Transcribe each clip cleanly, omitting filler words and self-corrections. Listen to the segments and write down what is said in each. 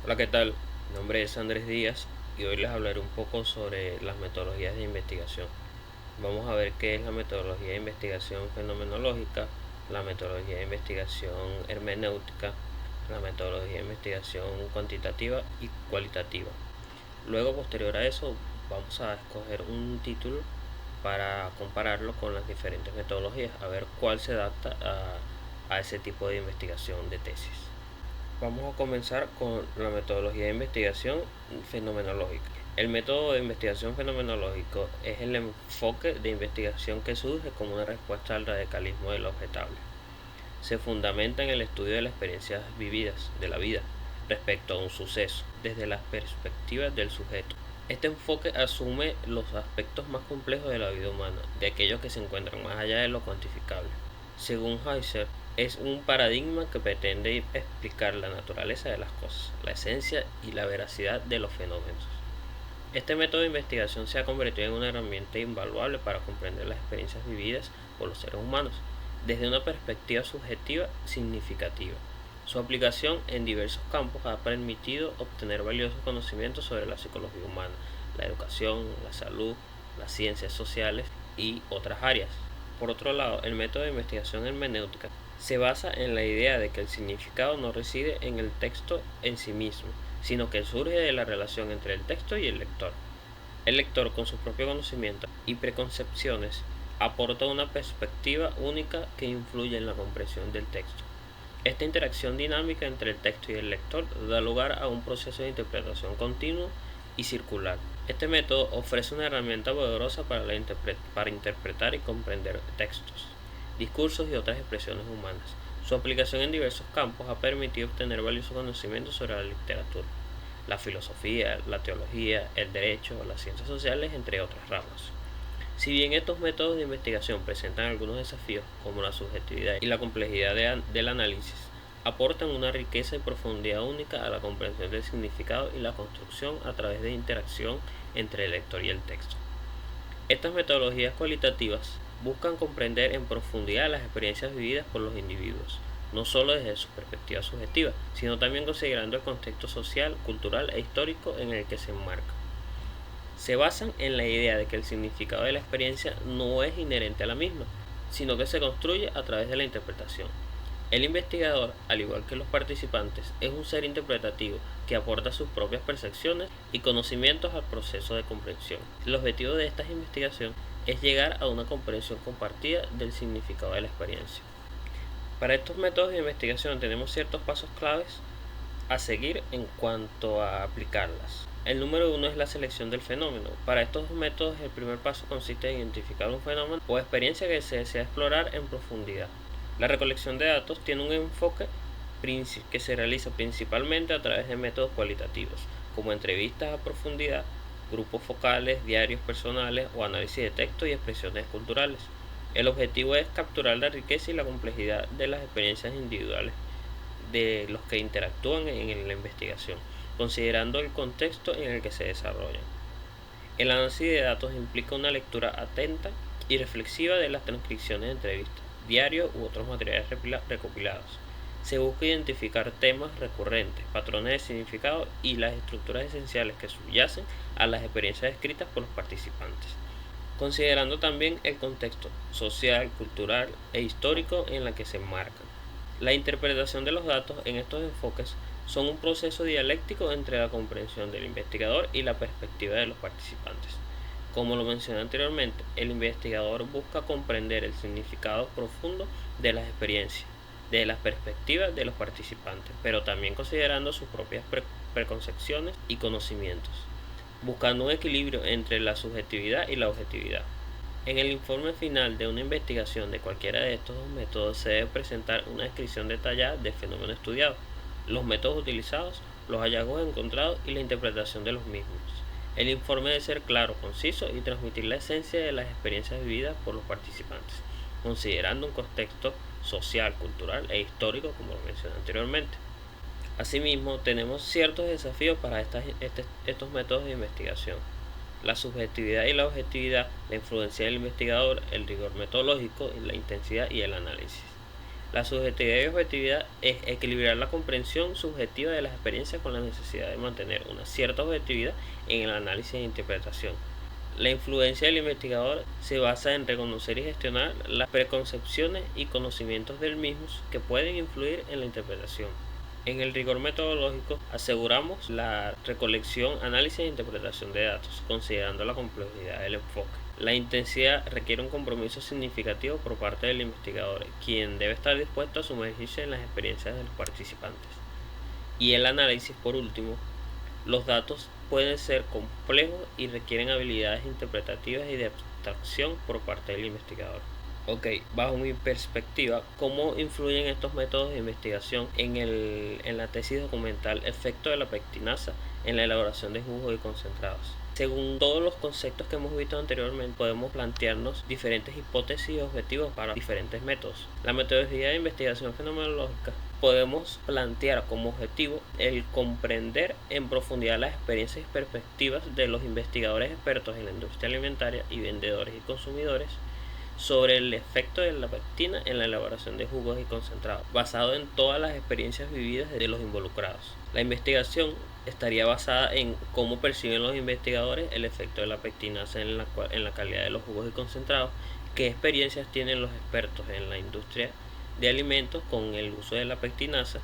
Hola, ¿qué tal? Mi nombre es Andrés Díaz y hoy les hablaré un poco sobre las metodologías de investigación. Vamos a ver qué es la metodología de investigación fenomenológica, la metodología de investigación hermenéutica, la metodología de investigación cuantitativa y cualitativa. Luego, posterior a eso, vamos a escoger un título para compararlo con las diferentes metodologías, a ver cuál se adapta a ese tipo de investigación de tesis. Vamos a comenzar con la metodología de investigación fenomenológica. El método de investigación fenomenológico es el enfoque de investigación que surge como una respuesta al radicalismo del objetable. Se fundamenta en el estudio de las experiencias vividas de la vida respecto a un suceso, desde las perspectivas del sujeto. Este enfoque asume los aspectos más complejos de la vida humana, de aquellos que se encuentran más allá de lo cuantificable. Según Husserl, es un paradigma que pretende explicar la naturaleza de las cosas, la esencia y la veracidad de los fenómenos. Este método de investigación se ha convertido en una herramienta invaluable para comprender las experiencias vividas por los seres humanos desde una perspectiva subjetiva significativa. Su aplicación en diversos campos ha permitido obtener valiosos conocimientos sobre la psicología humana, la educación, la salud, las ciencias sociales y otras áreas. Por otro lado, el método de investigación hermenéutica se basa en la idea de que el significado no reside en el texto en sí mismo, sino que surge de la relación entre el texto y el lector. El lector, con su propio conocimiento y preconcepciones, aporta una perspectiva única que influye en la comprensión del texto. Esta interacción dinámica entre el texto y el lector da lugar a un proceso de interpretación continuo y circular. Este método ofrece una herramienta poderosa para interpretar y comprender textos, discursos y otras expresiones humanas. Su aplicación en diversos campos ha permitido obtener valiosos conocimientos sobre la literatura, la filosofía, la teología, el derecho, las ciencias sociales, entre otras ramas. Si bien estos métodos de investigación presentan algunos desafíos, como la subjetividad y la complejidad del análisis, aportan una riqueza y profundidad única a la comprensión del significado y la construcción a través de interacción entre el lector y el texto. Estas metodologías cualitativas buscan comprender en profundidad las experiencias vividas por los individuos, no solo desde su perspectiva subjetiva, sino también considerando el contexto social, cultural e histórico en el que se enmarca. Se basan en la idea de que el significado de la experiencia no es inherente a la misma, sino que se construye a través de la interpretación. El investigador, al igual que los participantes, es un ser interpretativo que aporta sus propias percepciones y conocimientos al proceso de comprensión. El objetivo de estas investigaciones es llegar a una comprensión compartida del significado de la experiencia. Para estos métodos de investigación tenemos ciertos pasos claves a seguir en cuanto a aplicarlas. El número uno es la selección del fenómeno. Para estos métodos el primer paso consiste en identificar un fenómeno o experiencia que se desea explorar en profundidad. La recolección de datos tiene un enfoque que se realiza principalmente a través de métodos cualitativos, como entrevistas a profundidad, grupos focales, diarios personales o análisis de texto y expresiones culturales. El objetivo es capturar la riqueza y la complejidad de las experiencias individuales de los que interactúan en la investigación, considerando el contexto en el que se desarrollan. El análisis de datos implica una lectura atenta y reflexiva de las transcripciones de entrevistas, diarios u otros materiales recopilados. Se busca identificar temas recurrentes, patrones de significado y las estructuras esenciales que subyacen a las experiencias descritas por los participantes, considerando también el contexto social, cultural e histórico en el que se enmarcan. La interpretación de los datos en estos enfoques son un proceso dialéctico entre la comprensión del investigador y la perspectiva de los participantes. Como lo mencioné anteriormente, el investigador busca comprender el significado profundo de las experiencias, de las perspectivas de los participantes, pero también considerando sus propias preconcepciones y conocimientos, buscando un equilibrio entre la subjetividad y la objetividad. En el informe final de una investigación de cualquiera de estos dos métodos se debe presentar una descripción detallada del fenómeno estudiado, los métodos utilizados, los hallazgos encontrados y la interpretación de los mismos. El informe debe ser claro, conciso y transmitir la esencia de las experiencias vividas por los participantes, considerando un contexto social, cultural e histórico como lo mencioné anteriormente. Asimismo, tenemos ciertos desafíos para estos métodos de investigación: la subjetividad y la objetividad, la influencia del investigador, el rigor metodológico, la intensidad y el análisis. La subjetividad y objetividad es equilibrar la comprensión subjetiva de las experiencias con la necesidad de mantener una cierta objetividad en el análisis e interpretación. La influencia del investigador se basa en reconocer y gestionar las preconcepciones y conocimientos del mismo que pueden influir en la interpretación. En el rigor metodológico aseguramos la recolección, análisis e interpretación de datos, considerando la complejidad del enfoque. La intensidad requiere un compromiso significativo por parte del investigador, quien debe estar dispuesto a sumergirse en las experiencias de los participantes. Y el análisis, por último, los datos pueden ser complejos y requieren habilidades interpretativas y de abstracción por parte del investigador. Ok, bajo mi perspectiva, ¿cómo influyen estos métodos de investigación en la tesis documental efecto de la pectinasa en la elaboración de jugos y concentrados? Según todos los conceptos que hemos visto anteriormente, podemos plantearnos diferentes hipótesis y objetivos para diferentes métodos. La metodología de investigación fenomenológica podemos plantear como objetivo el comprender en profundidad las experiencias y perspectivas de los investigadores expertos en la industria alimentaria y vendedores y consumidores sobre el efecto de la pectina en la elaboración de jugos y concentrados, basado en todas las experiencias vividas de los involucrados. La investigación estaría basada en cómo perciben los investigadores el efecto de la pectinasa en la calidad de los jugos y concentrados, qué experiencias tienen los expertos en la industria de alimentos con el uso de la pectinasa,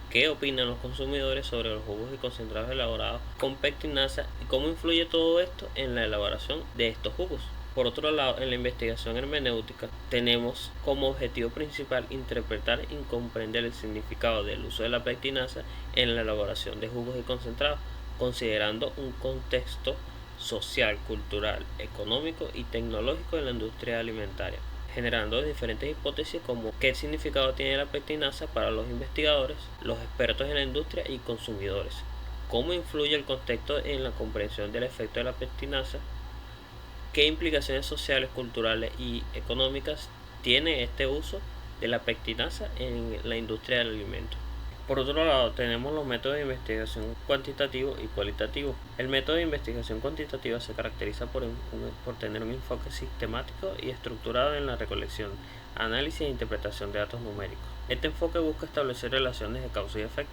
qué opinan los consumidores sobre los jugos y concentrados elaborados con pectinasa y cómo influye todo esto en la elaboración de estos jugos. Por otro lado, en la investigación hermenéutica tenemos como objetivo principal interpretar y comprender el significado del uso de la pectinasa en la elaboración de jugos y concentrados, considerando un contexto social, cultural, económico y tecnológico en la industria alimentaria, generando diferentes hipótesis como qué significado tiene la pectinasa para los investigadores, los expertos en la industria y consumidores, cómo influye el contexto en la comprensión del efecto de la pectinasa, qué implicaciones sociales, culturales y económicas tiene este uso de la pectinasa en la industria del alimento. Por otro lado, tenemos los métodos de investigación cuantitativo y cualitativo. El método de investigación cuantitativa se caracteriza por tener un enfoque sistemático y estructurado en la recolección, análisis e interpretación de datos numéricos. Este enfoque busca establecer relaciones de causa y efecto,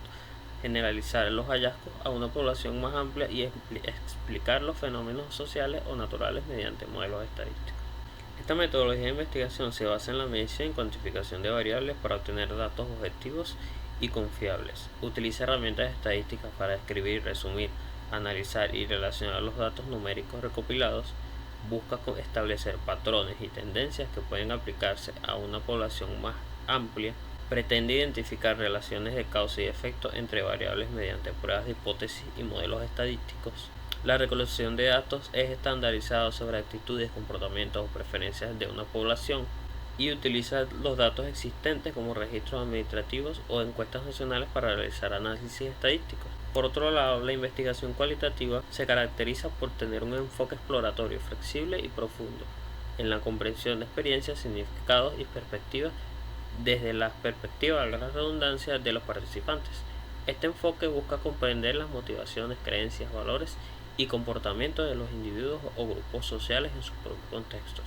generalizar los hallazgos a una población más amplia y explicar los fenómenos sociales o naturales mediante modelos estadísticos. Esta metodología de investigación se basa en la medición y cuantificación de variables para obtener datos objetivos y confiables. Utiliza herramientas estadísticas para describir, resumir, analizar y relacionar los datos numéricos recopilados. Busca establecer patrones y tendencias que pueden aplicarse a una población más amplia. Pretende identificar relaciones de causa y efecto entre variables mediante pruebas de hipótesis y modelos estadísticos. La recolección de datos es estandarizada sobre actitudes, comportamientos o preferencias de una población y utiliza los datos existentes como registros administrativos o encuestas nacionales para realizar análisis estadísticos. Por otro lado, la investigación cualitativa se caracteriza por tener un enfoque exploratorio, flexible y profundo en la comprensión de experiencias, significados y perspectivas desde la perspectiva de la redundancia de los participantes. Este enfoque busca comprender las motivaciones, creencias, valores y comportamientos de los individuos o grupos sociales en sus propios contextos.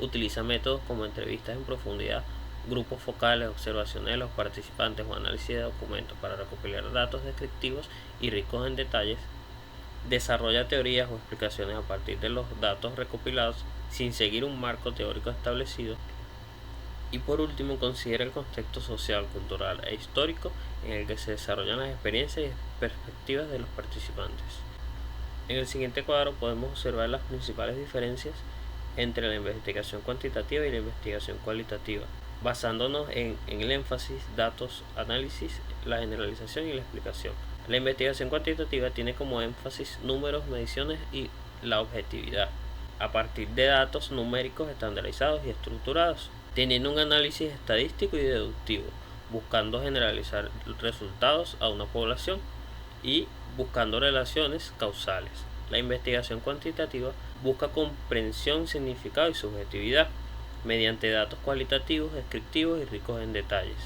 Utiliza métodos como entrevistas en profundidad, grupos focales, observaciones de los participantes o análisis de documentos para recopilar datos descriptivos y ricos en detalles. Desarrolla teorías o explicaciones a partir de los datos recopilados sin seguir un marco teórico establecido. Y por último, considera el contexto social, cultural e histórico en el que se desarrollan las experiencias y perspectivas de los participantes. En el siguiente cuadro podemos observar las principales diferencias entre la investigación cuantitativa y la investigación cualitativa, basándonos en el énfasis, datos, análisis, la generalización y la explicación. La investigación cuantitativa tiene como énfasis números, mediciones y la objetividad, a partir de datos numéricos estandarizados y estructurados, teniendo un análisis estadístico y deductivo, buscando generalizar resultados a una población y buscando relaciones causales. La investigación cuantitativa busca comprensión, significado y subjetividad mediante datos cualitativos, descriptivos y ricos en detalles,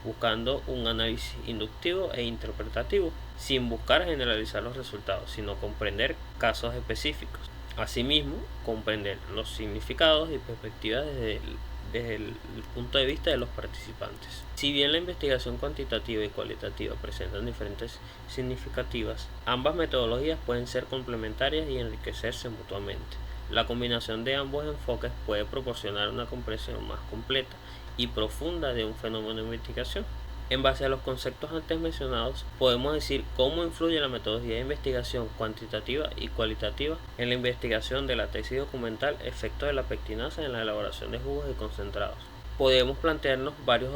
buscando un análisis inductivo e interpretativo, sin buscar generalizar los resultados, sino comprender casos específicos. Asimismo, comprender los significados y perspectivas desde el punto de vista de los participantes. Si bien la investigación cuantitativa y cualitativa presentan diferentes significativas, ambas metodologías pueden ser complementarias y enriquecerse mutuamente. La combinación de ambos enfoques puede proporcionar una comprensión más completa y profunda de un fenómeno de investigación. En base a los conceptos antes mencionados, podemos decir cómo influye la metodología de investigación cuantitativa y cualitativa en la investigación de la tesis documental Efectos de la pectinasa en la elaboración de jugos y concentrados. Podemos plantearnos varios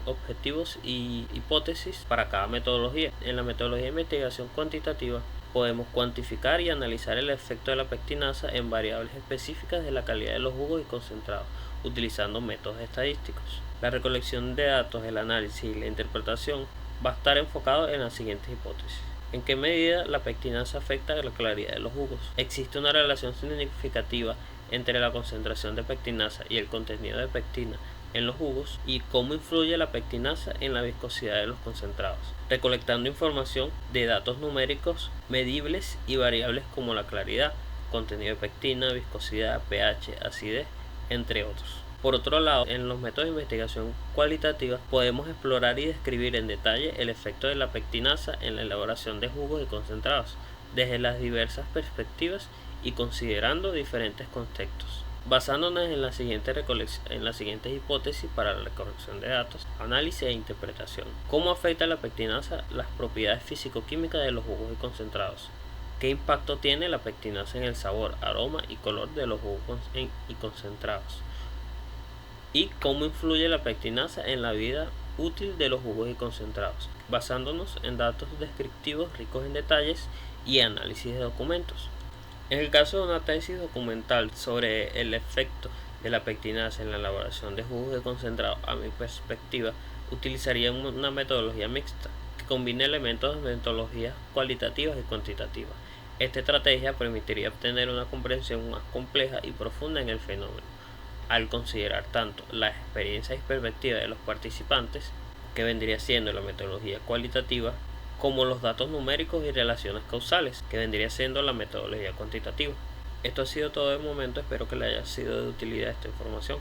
objetivos y hipótesis para cada metodología. En la metodología de investigación cuantitativa podemos cuantificar y analizar el efecto de la pectinasa en variables específicas de la calidad de los jugos y concentrados, utilizando métodos estadísticos. La recolección de datos, el análisis y la interpretación va a estar enfocado en las siguientes hipótesis. ¿En qué medida la pectinasa afecta a la claridad de los jugos? ¿Existe una relación significativa entre la concentración de pectinasa y el contenido de pectina en los jugos? ¿Y cómo influye la pectinasa en la viscosidad de los concentrados? Recolectando información de datos numéricos medibles y variables como la claridad, contenido de pectina, viscosidad, pH, acidez, entre otros. Por otro lado, en los métodos de investigación cualitativa podemos explorar y describir en detalle el efecto de la pectinasa en la elaboración de jugos y concentrados, desde las diversas perspectivas y considerando diferentes contextos. Basándonos en las siguientes hipótesis para la recolección de datos, análisis e interpretación. ¿Cómo afecta la pectinasa las propiedades físico-químicas de los jugos y concentrados? ¿Qué impacto tiene la pectinasa en el sabor, aroma y color de los jugos y concentrados? ¿Y cómo influye la pectinasa en la vida útil de los jugos y concentrados? Basándonos en datos descriptivos ricos en detalles y análisis de documentos. En el caso de una tesis documental sobre el efecto de la pectinasa en la elaboración de jugos y concentrados, a mi perspectiva, utilizaría una metodología mixta que combine elementos de metodologías cualitativas y cuantitativas. Esta estrategia permitiría obtener una comprensión más compleja y profunda en el fenómeno, al considerar tanto la experiencia y perspectiva de los participantes, que vendría siendo la metodología cualitativa, como los datos numéricos y relaciones causales, que vendría siendo la metodología cuantitativa. Esto ha sido todo de momento, espero que les haya sido de utilidad esta información.